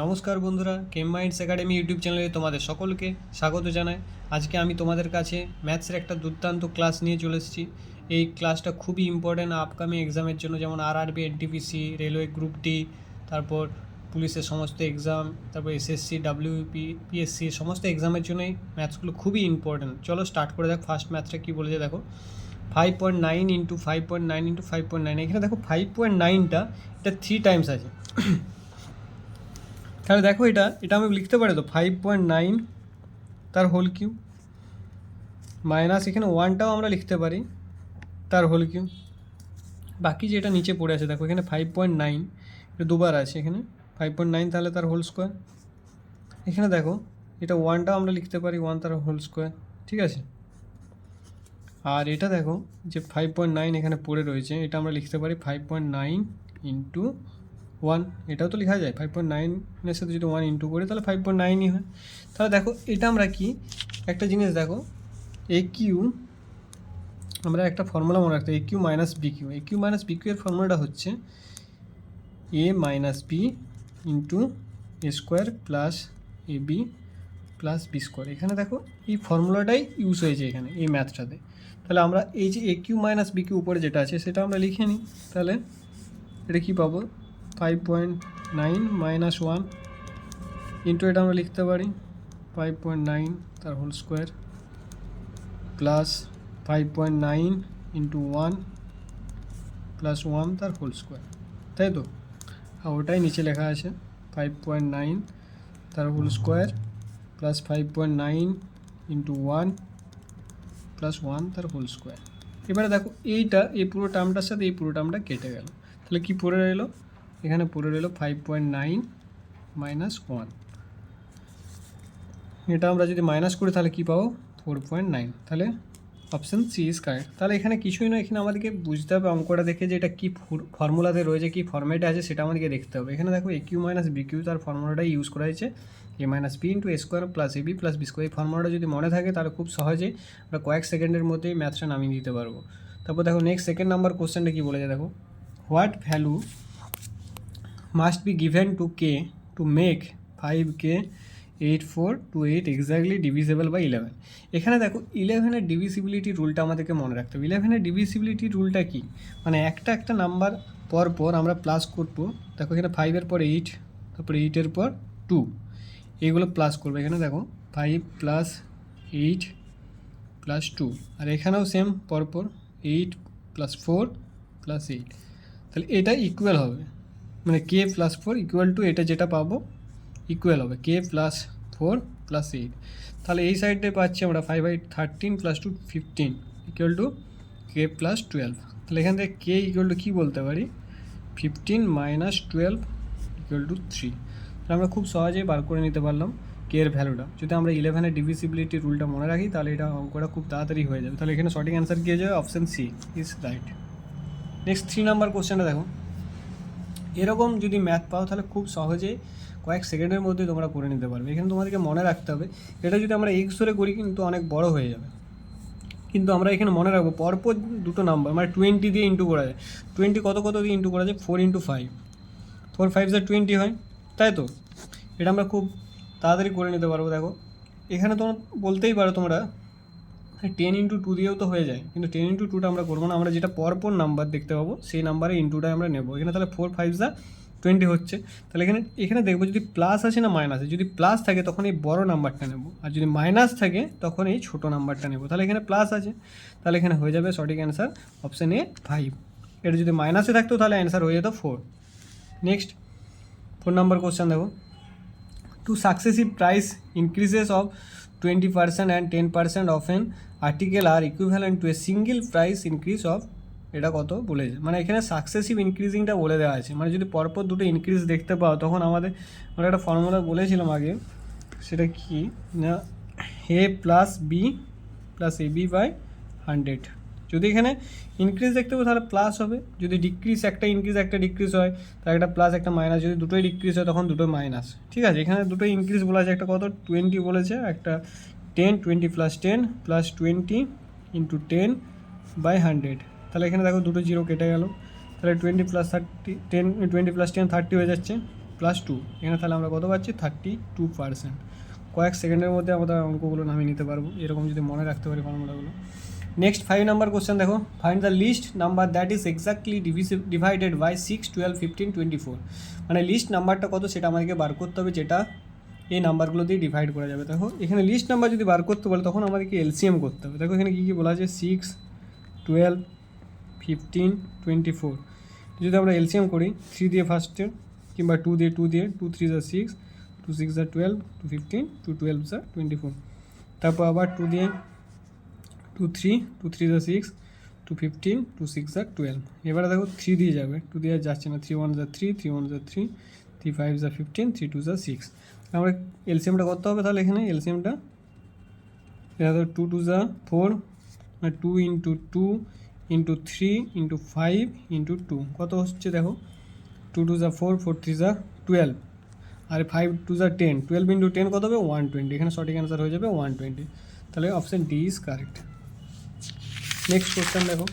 নমস্কার বন্ধুরা, কেম minds academy YouTube চ্যানেলে তোমাদের সকলকে স্বাগত জানাই। আজকে আমি তোমাদের কাছে ম্যাথসের একটা দুর্দান্ত ক্লাস নিয়ে চলে এসেছি। এই ক্লাসটা খুবই ইম্পর্ট্যান্ট আপকামিং এক্সামের জন্য, যেমন RRB, NTPC, railway group D, তারপর পুলিশের সমস্ত এক্সাম, তারপর এসএসসি, ডাব্লিউপি, পিএসসি সমস্ত এক্সামের জন্যই ম্যাথসগুলো খুবই ইম্পর্ট্যান্ট। চলো স্টার্ট করে দেখ। ফার্স্ট ম্যাথসটা কী বলেছে দেখো, 5.9 ইন্টু 5.9 ইন্টু 5.9। এখানে দেখো 5.9টা এটা 3 টাইমস আছে। তাহলে দেখো এটা আমি লিখতে পারি তো 5.9 তার হোল কিউ, মাইনাস এখানে 1টাও আমরা লিখতে পারি তার হোল কিউ। বাকি যেটা নিচে পড়ে আছে দেখো, এখানে 5.9 এটা দুবার আছে, এখানে 5.9 তাহলে তার হোল স্কোয়ার। এখানে দেখো এটা 1টাও আমরা লিখতে পারি 1 তার হোল স্কোয়ার, ঠিক আছে। আর এটা দেখো যে 5.9 এখানে পড়ে রয়েছে, এটা আমরা লিখতে পারি 5.9 ইন্টু 1। এটাও তো লেখা যায় 5.9-এর সাথে যদি 1 ইন্টু করি তাহলে 5.9ই হয়। তাহলে দেখো এটা আমরা কি একটা জিনিস দেখো, এ কিউ আমরা একটা ফর্মুলা মনে রাখতে, এ কিউ মাইনাস বি কিউ। এ কিউ মাইনাস বি কিউ এর ফর্মুলাটা হচ্ছে এ minus B into A square plus a B plus B square. এখানে দেখো এই ফর্মুলাটাই ইউজ হয়েছে এখানে এই ম্যাথটাতে। তাহলে আমরা এই যে এ কিউ মাইনাস বি কিউ উপরে যেটা আছে সেটা আমরা লিখে নিই। তাহলে এটা কী পাবো, 5.9 মাইনাস 1 ইন্টু এটা আমরা লিখতে পারি 5.9 তার whole square plus 5.9 into 1 plus 1 তার হোল স্কোয়ার, তাই তো। আর ওটাই নিচে লেখা আছে 5.9 তার whole square plus 5.9 into 1 plus 1 তার হোল স্কোয়ার। এবারে দেখো এইটা এই পুরো টার্মটার সাথে এই পুরো টার্মটা কেটে গেল, তাহলে কি পড়ে রইলো, এখানে পড়ে রইলো 5.9 মাইনাস 1। এটা আমরা যদি মাইনাস করি তাহলে কী পাবো, 4.9। তাহলে অপশান সি ইজ কারেক্ট। তাহলে এখানে কিছুই নয়, এখানে আমাদেরকে বুঝতে হবে অঙ্কটা দেখে যে এটা কী ফর্মুলাতে রয়েছে, কী ফর্মেটে আছে সেটা আমাদেরকে দেখতে হবে। এখানে দেখো এ কিউ মাইনাস বি কিউ তার ফর্মুলাটাই ইউজ করা হয়েছে, এ minus B into A square plus a B plus B square. এই ফর্মুলাটা যদি মনে থাকে তাহলে খুব সহজেই আমরা কয়েক সেকেন্ডের মধ্যেই ম্যাথটা নামিয়ে দিতে পারবো। তারপর দেখো নেক্সট সেকেন্ড নাম্বার কোশ্চেনটা কী বলেছে দেখো, what value must be given to k to make 5k 8428 exactly divisible by 11। এখানে দেখো 11-এর ডিভিজিবিলিটি রুলটা আমাদেরকে মনে রাখতে হবে। 11-এর ডিভিজিবিলিটি রুলটা কি, মানে একটা নাম্বার পর পর আমরা প্লাস করবো। দেখো এখানে 5-এর পর 8, তারপর 8-এর পর 2, এইগুলো প্লাস করবো। এখানে দেখো 5 প্লাস 8 প্লাস 2, আর এখানেও সেম পরপর 8 প্লাস 4 প্লাস 8। তাহলে এটা ইকুয়াল হবে, মানে কে প্লাস 4 ইকুয়াল টু এটা যেটা পাবো ইকুয়াল হবে কে প্লাস 4 প্লাস 8। তাহলে এই সাইডে পাচ্ছি আমরা 5/13 plus 2 15 equal to k plus 12। তাহলে এখান থেকে কে ইকুয়াল টু কী বলতে পারি, 15 মাইনাস 12 ইকুয়াল টু 3। তাহলে আমরা খুব সহজেই বার করে নিতে পারলাম কে এর ভ্যালুটা। যদি আমরা 11-এর ডিভিজিবিলিটি রুলটা মনে রাখি তাহলে এটা অঙ্কটা খুব তাড়াতাড়ি হয়ে যাবে। তাহলে এখানে সঠিক অ্যান্সার কী হয়ে যাবে, option c is right. Next 3 number কোশ্চেনটা দেখো, এরকম যদি ম্যাথ পাও তাহলে খুব সহজেই কয়েক সেকেন্ডের মধ্যে তোমরা করে নিতে পারবে। এখানে তোমাদেরকে মনে রাখতে হবে এটা যদি আমরা এক্স ধরে করি কিন্তু অনেক বড় হয়ে যাবে, কিন্তু আমরা এখানে মনে রাখবো পরপর দুটো নাম্বার, মানে 20 দিয়ে ইন্টু করা যায়। 20 কত দিয়ে ইন্টু করা যায়, 4 ইন্টু 5, 4 5 20 হয়, তাই তো। এটা আমরা খুব তাড়াতাড়ি করে নিতে পারবো। দেখো এখানে তোমরা বলতেই পারো তোমরা 10 ইন্টু 2 দিয়েও তো হয়ে যায়, কিন্তু 10 ইন্টু 2টা আমরা করবো না, আমরা যেটা পরপর নাম্বার দেখতে পাবো সেই নাম্বারে ইন্টুটাই আমরা নেবো। এখানে তাহলে 4 5 20 হচ্ছে। তাহলে এখানে দেখবো যদি প্লাস আছে না মাইনাস আছে, যদি প্লাস থাকে তখন এই বড় নাম্বারটা নেব, আর যদি মাইনাস থাকে তখন এই ছোটো নাম্বারটা নেব। তাহলে এখানে প্লাস আছে, তাহলে এখানে হয়ে যাবে সঠিক অ্যান্সার অপশান এ 5। এটা যদি মাইনাসে থাকতো তাহলে অ্যান্সার হয়ে যেত 4। নেক্সট 4 নাম্বার কোশ্চেন দেখো, two successive price increases of 20% and 10% of an article are equivalent to a single price increase of, এটা কত বলেছে, মানে এখানে সাকসেসিভ ইনক্রিজিংটা বলে দেওয়া আছে। মানে যদি পরপর দুটো ইনক্রিজ দেখতে পাও তখন আমরা একটা ফর্মুলা বলেছিলাম আগে, সেটা কি না, a plus b plus a b by 100। যদি এখানে ইনক্রিজ দেখতে পাবো তাহলে প্লাস হবে, যদি ডিক্রিজ একটা ইনক্রিজ একটা ডিক্রিজ হয় তাহলে একটা প্লাস একটা মাইনাস, যদি দুটোই ডিক্রিজ হয় তখন দুটোই মাইনাস, ঠিক আছে। এখানে দুটোই ইনক্রিজ বলা আছে, একটা কত 20 বলেছে, একটা 10, 20 প্লাস 10 প্লাস 20 ইন্টু 10 বাই 100। তাহলে এখানে দেখো দুটো জিরো কেটে গেল, তাহলে 20 প্লাস 30 10 20 প্লাস 10 30 হয়ে যাচ্ছে, প্লাস 2, এখানে তাহলে আমরা কত পাচ্ছি 32%। কয়েক সেকেন্ডের মধ্যে আমরা অঙ্কগুলো নামিয়ে নিতে পারবো এরকম যদি মনে রাখতে পারি ফর্মুলাগুলো। নেক্সট 5 নাম্বার কোশ্চেন দেখো, find the least number that is exactly divided by 6, 12, 15, 24। মানে লিস্ট নাম্বারটা কত সেটা আমাদেরকে বার করতে হবে, যেটা এই নাম্বারগুলো দিয়ে ডিভাইড করা যাবে। দেখো এখানে লিস্ট নাম্বার যদি বার করতে বলে তখন আমাদেরকে এলসিএম করতে হবে। দেখো এখানে কী কী বলা আছে, 6, 12, 15, 24। যদি আমরা এলসিএম করি 3 দিয়ে ফার্স্টে কিংবা 2 দিয়ে 2 3 যা 6, 2 6 যা 12, 2 15, 2 12 যা 24। তারপর আবার 2 দিয়ে 2 3, 2 3 যা 6, 2 15, 2 6 যা 12। এবারে দেখো 3 দিয়ে যাবে, 2 দিয়ে যাচ্ছে না, 3 1 যা 3, 3 1 যা 3, 3 5 যা 15, 3 2 যা 6। আমরা এলসিএমটা করতে হবে, তাহলে এখানে এলসিএমটা 2 2 যা 4, 2 ইন্টু 2 ইন্টু 3 ইন্টু 5 ইন্টু 2 কত হচ্ছে দেখো, 2 2 যা 4, 4 3 যা 12, আর 5 2 যা 10, 12 ইন্টু 10 কত হবে 120। এখানে সঠিক অ্যান্সার হয়ে যাবে 120। তাহলে option D is correct. Next question দেখো,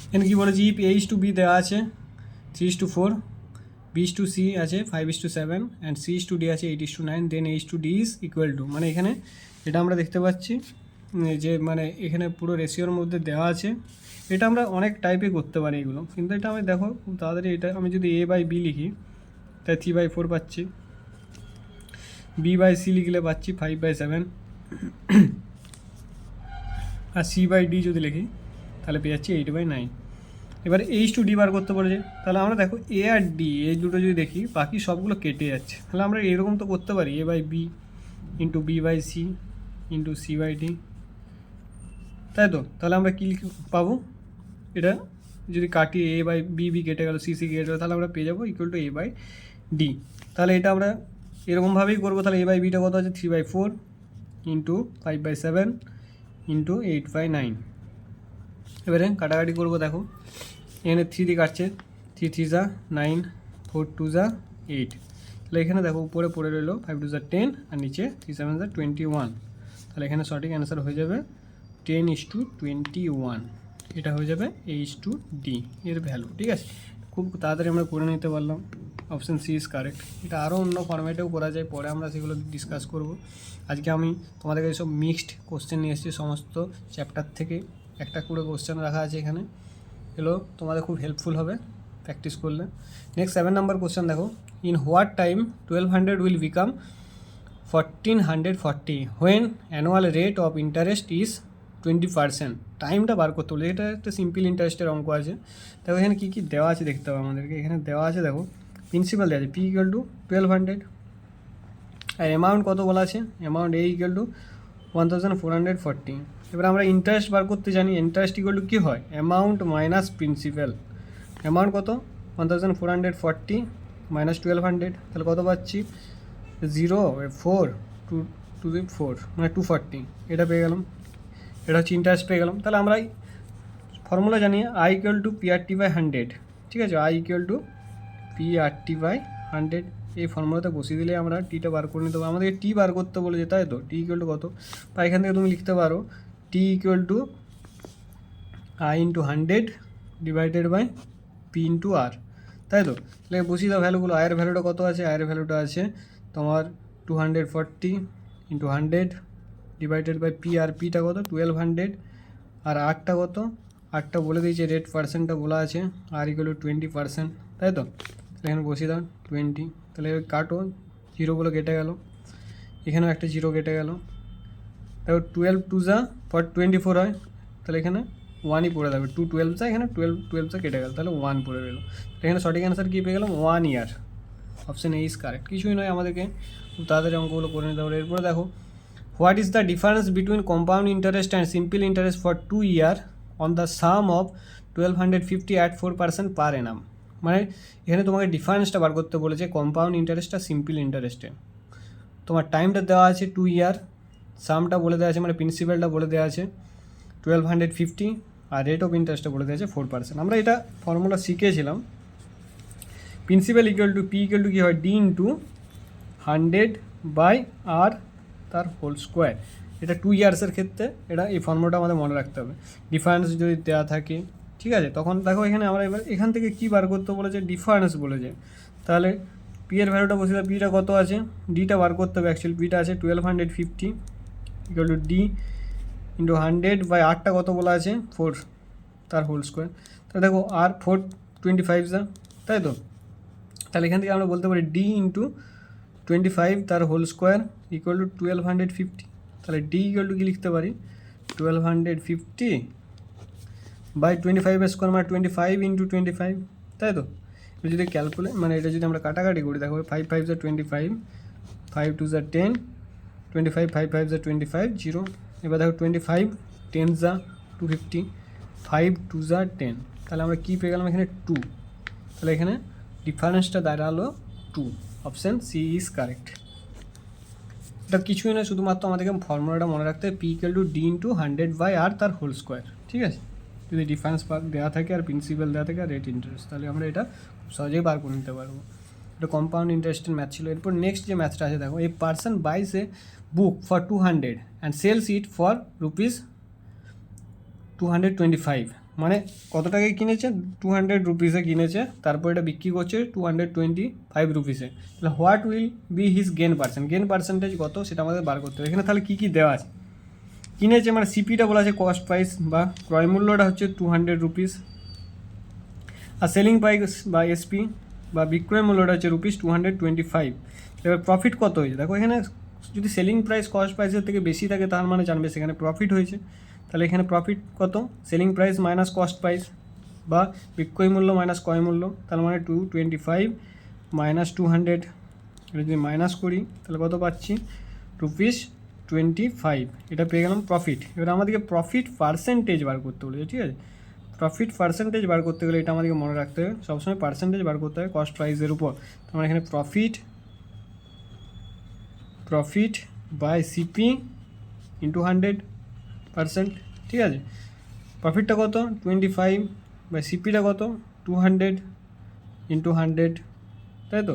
এখানে কী বলেছি, ইফ A:B দেওয়া আছে 3:4, B:C আছে 5:7 অ্যান্ড C:D আছে 8:9, দেন A:D ইজ ইকুয়াল টু। মানে এখানে এটা আমরা দেখতে পাচ্ছি যে মানে এখানে পুরো রেশিওর মধ্যে দেওয়া আছে। এটা আমরা অনেক টাইপে করতে পারি এগুলো, কিন্তু এটা আমি দেখো খুব তাড়াতাড়ি, এটা আমি যদি A/B লিখি তাই 3/4 পাচ্ছি, B/C লিখলে পাচ্ছি 5/7, আর C/D যদি লিখি তাহলে পেয়ে যাচ্ছি 8/9। এবারে H:D বার করতে বলেছে, তাহলে আমরা দেখো A আর D এই দুটো যদি দেখি বাকি সবগুলো কেটে যাচ্ছে, তাহলে আমরা এরকম তো করতে পারি A/B into B/C into C/D, তাই তো। তাহলে আমরা কী পাবো, এটা যদি কাটি A/B কেটে গেল, C কেটে গেল, তাহলে আমরা পেয়ে যাবো ইকুয়াল টু A/D। তাহলে এটা আমরা এরকমভাবেই করবো। তাহলে A/Bটা কত আছে 3/4 ইন্টু 5/7 ইন্টু 8/9। এবারে কাটাকাটি করবো, দেখো এখানে 3 দিয়ে কাটছে, 3 3 যা 9, 4 2 যা 8। তাহলে এখানে দেখো উপরে পড়ে রইলো 5 2 যা 10 আর নিচে 3 7 যা 21। তাহলে এখানে সঠিক অ্যান্সার হয়ে যাবে 10:21। এটা হয়ে যাবে H:D এর ভ্যালু। ঠিক আছে, খুব তাড়াতাড়ি আমরা করে নিতে পারলাম। Option c is correct. এটা আরও অন্য ফরম্যাটেও করা যায়, পরে আমরা সেগুলো ডিসকাস করব। আজকে আমি তোমাদেরকে সব মিক্সড কোশ্চেন নিয়ে এসেছি, সমস্ত চ্যাপ্টার থেকে একটা করে কোশ্চেন রাখা আছে এখানে, এগুলো তোমাদের খুব হেল্পফুল হবে প্র্যাকটিস করলে। নেক্সট 7 নাম্বার কোশ্চেন দেখো, in what time 1200 will become 1440 when annual rate of interest is 20%। টাইমটা বার করতে বলে, এটা একটা সিম্পল ইন্টারেস্টের অঙ্ক আছে। দেখো এখানে কী কী দেওয়া আছে দেখতে হবে আমাদেরকে। এখানে দেওয়া আছে দেখো প্রিন্সিপাল দেওয়া আছে P = 1200, আর অ্যামাউন্ট কত বলা আছে, অ্যামাউন্ট A = 1440। এবার আমরা ইন্টারেস্ট বার করতে জানি, ইন্টারেস্ট ইকুয়াল টু কী হয়, অ্যামাউন্ট মাইনাস প্রিন্সিপাল। অ্যামাউন্ট কত 1440 মাইনাস 1200, তাহলে কত পাচ্ছি 0 4 2 2 4 মানে 240। এটা পেয়ে গেলাম, এটা হচ্ছে ইন্টারেস্ট পেয়ে গেলাম। তাহলে আমরা ফর্মুলা জানি I = PRT/100। ঠিক আছে, I = PRT/100। এই ফর্মুলাতে বসিয়ে দিলে আমরা টিটা বার করে নিতে পারবো। আমাদেরকে টি বার করতে বলেছে, তাই তো। টি = কত, বা এখান থেকে তুমি লিখতে পারো T = I × 100 divided by P × R, তাই তো। তাহলে বসিয়ে দাও ভ্যালুগুলো। আয়ের ভ্যালুটা কত আছে, আয়ের ভ্যালুটা আছে তোমার 240 × 100 ডিভাইডেড বাই P, আর পিটা কত 1200, আর আরটা কত, আরটা বলে দিয়েছে, রেট পার্সেন্টটা বলা আছে, R = 20%, তাই তো। এখানে বসিয়ে দাও 20। তাহলে কাটো, জিরোগুলো কেটে গেল, এখানেও একটা জিরো কেটে গেল। তারপর 12 2 যা 24 হয়, তাহলে এখানে 1ই পড়ে যাবে। 2 12 যা, এখানে 12 যা কেটে গেল, তাহলে 1 পড়ে গেল। এখানে সঠিক অ্যান্সার কী পেয়ে গেলাম, 1 year. Option a is correct. কিছুই নয়, আমাদেরকে খুব তাড়াতাড়ি অঙ্কগুলো করে নিতে হবে। এরপরে দেখো, what is the difference between compound interest and simple interest for 2 year on the some of 1250 at 4% per annum। মানে এখানে তোমাকে ডিফারেন্সটা বার করতে বলেছে কম্পাউন্ড ইন্টারেস্ট আর সিম্পল ইন্টারেস্টে। তোমার টাইমটা দেওয়া আছে 2 ইয়ার, সামটা বলে দেওয়া আছে মানে প্রিন্সিপালটা বলে দেওয়া আছে 1250, আর রেট অফ ইন্টারেস্টটা বলে দেওয়া আছে 4%। আমরা এটা ফর্মুলা শিখেছিলাম। প্রিন্সিপাল = P = কী হয়, D × 100/R তার হোল স্কোয়ার। এটা 2 ইয়ার্সের ক্ষেত্রে এটা এই ফর্মুলাটা আমাদের মনে রাখতে হবে। ডিফারেন্স যদি দেওয়া থাকে, ঠিক আছে, তখন দেখো এখানে আমরা এবার এখান থেকে কী বার করতে বলেছে, ডিফারেন্স বলেছে। তাহলে পি এর ভ্যালুটা বসে দেবে, পিটা কত আছে, ডিটা বার করতে হবে অ্যাকচুয়ালি, পিটা আছে 1250 ইকুয়াল টু ডি ইন্টু 100/8টা কত বলা আছে 4 তার হোল স্কোয়ার। তাহলে দেখো আর 425 যা, তাই তো, তাহলে এখান থেকে আমরা বলতে পারি ডি ইন্টু 25 তার হোল স্কোয়ার ইকুয়াল টু 1250। তাহলে ডি ইকুয়াল টু কী লিখতে পারি 1250/25 স্কোয়ার মানে 25 ইন্টু 25, তাই তো। যদি ক্যালকুলেট মানে এটা যদি আমরা কাটাকাটি করি দেখো 5 5 যা 25, 5 2 যা 10, 25 5 5 যা 25 0। এবার দেখো 25 10 যা 250, 5 2 যা 10, তাহলে আমরা কী পেয়ে গেলাম এখানে 2। তাহলে এখানে ডিফারেন্সটা দাঁড়ালো 2, অপশান সি ইজ কারেক্ট। এটা কিছুই নয়, শুধুমাত্র আমাদেরকে ফর্মুলাটা মনে রাখতে হবে, P equal to D into 100/r তার হোল স্কোয়ার, ঠিক আছে। যদি ডিফারেন্স দেওয়া থাকে আর প্রিন্সিপাল দেওয়া থাকে আর রেট ইন্টারেস্ট, তাহলে আমরা এটা খুব সহজেই বার করে নিতে পারবো। এটা কম্পাউন্ড ইন্টারেস্টের ম্যাথ ছিল। এরপর নেক্সট যে ম্যাথটা আছে দেখো, a person buys a book for 200 and sells it for ₹225, মানে কত টাকায় কিনেছে 200 রুপিসে কিনেছে, তারপর এটা বিক্রি করছে 225 রুপিসে। তাহলে what will be his gain percentage কত সেটা আমাদের বার করতে হবে। এখানে তাহলে কী কী দেওয়া আছে, কিনেছে মানে সিপিটা বলা আছে কস্ট প্রাইস বা ক্রয় মূল্যটা হচ্ছে 200 রুপিস, আর সেলিং প্রাইস বা এসপি বা বিক্রয় মূল্যটা হচ্ছে ₹225। এবার প্রফিট কত হয়েছে দেখো, এখানে যদি সেলিং প্রাইস কস্ট প্রাইসের থেকে বেশি থাকে তার মানে জানবে সেখানে প্রফিট হয়েছে। তাহলে এখানে প্রফিট কত, selling price minus cost price বা বিক্রয় মূল্য মাইনাস ক্রয় মূল্য, তার মানে 225 মাইনাস 200, এটা যদি মাইনাস করি তাহলে কত পাচ্ছি ₹25, এটা পেয়ে গেলাম প্রফিট। এবার আমাদেরকে প্রফিট পার্সেন্টেজ বার করতে বলেছে, ঠিক আছে। প্রফিট পার্সেন্টেজ বার করতে গেলে এটা আমাদেরকে মনে রাখতে হবে, সবসময় পার্সেন্টেজ বার করতে হবে কস্ট প্রাইসের উপর। তার মানে এখানে প্রফিট বাই সিপি ইন্টু 100%, ঠিক আছে। প্রফিটটা কত 25 বাই সিপিটা কত 200 ইন্টু 100, তাই তো,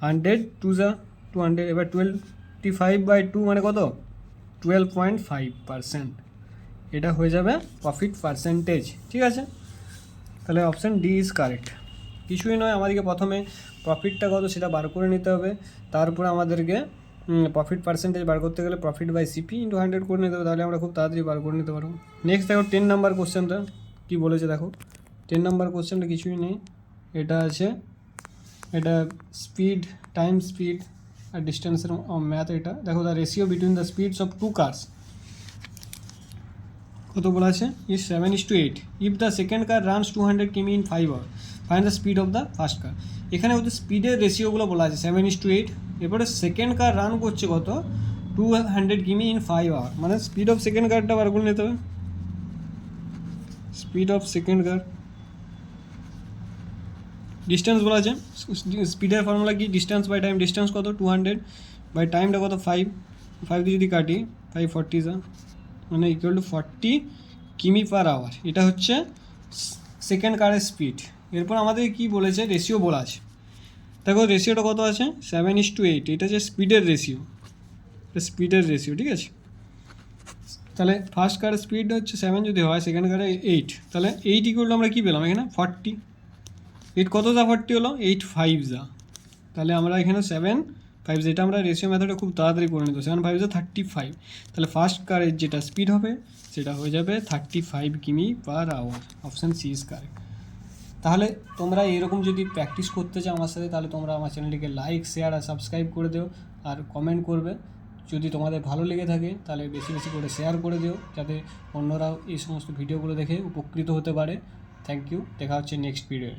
100 2 যা 200। এবার 25/2 মানে কত 12.5%, এটা হয়ে যাবে প্রফিট পার্সেন্টেজ, ঠিক আছে। তাহলে অপশান ডি ইজ কারেক্ট। কিছুই নয়, আমাদেরকে প্রথমে প্রফিটটা কত সেটা বার করে নিতে হবে, তারপরে আমাদেরকে প্রফিট পার্সেন্টেজ বার করতে গেলে প্রফিট বাই সিপি ইন্টু 100 করে নিতে হবে, তাহলে আমরা খুব তাড়াতাড়ি বার করে নিতে পারবো। নেক্সট দেখো 10 নাম্বার কোশ্চেনটা কী বলেছে দেখো, 10 নাম্বার কোশ্চেনটা কিছুই নেই, এটা আছে, এটা স্পিড টাইম স্পিড আর ডিস্টেন্সের ম্যাথ। এটা দেখো the ratio between the speeds of 2 cars কত বলা আছে is 7:8। If the second car runs 200 কিমি in 5 hours, find the speed of the first car. এখানে ওদের স্পিডের রেশিওগুলো বলা আছে 7:8, এরপরে সেকেন্ড কার রান করছে কত 200 কিমি ইন 5 hours, মানে স্পিড অফ সেকেন্ড কারটা বার করে নিতে হবে। Speed of second car, distance বলা আছে, স্পিডের ফর্মুলা কি ডিস্টেন্স বাই টাইম, ডিস্টেন্স কত 200 বাই টাইমটা কত 5 দিয়ে যদি কাটি 540 যা মানে ইকুয়াল টু 40 কিমি পার আওয়ার, এটা হচ্ছে সেকেন্ড কারের স্পিড। এরপর আমাদের কি বলেছে রেশিও বলা আছে, দেখো রেশিওটা কত আছে 7:8, এটা হচ্ছে স্পিডের রেশিও, ঠিক আছে। তাহলে ফার্স্ট কারের স্পিড হচ্ছে 7 যদি হয়, সেকেন্ড কারে 8, তাহলে 8 ইকুয়াল টু আমরা কী পেলাম এখানে 40, 8 কত যা 40 হলো 8 যা, তাহলে আমরা এখানে 7 যেটা আমরা রেশিও মেথডে খুব তাড়াতাড়ি করে নিত, 7 যা 35, তাহলে ফার্স্ট কারের যেটা স্পিড হবে সেটা হয়ে যাবে 35 কিমি per hour, option c is correct. তাহলে তোমরা এরকম যদি প্র্যাকটিস করতে চাও আমার সাথে, তাহলে তোমরা আমার চ্যানেলটিকে লাইক শেয়ার আর সাবস্ক্রাইব করে দিও আর কমেন্ট করবে। যদি তোমাদের ভালো লেগে থাকে তাহলে বেশি বেশি করে শেয়ার করে দিও, যাতে অন্যরাও এই সমস্ত ভিডিওগুলো দেখে উপকৃত হতে পারে। থ্যাংক ইউ, দেখা হচ্ছে নেক্সট ভিডিওয়ে।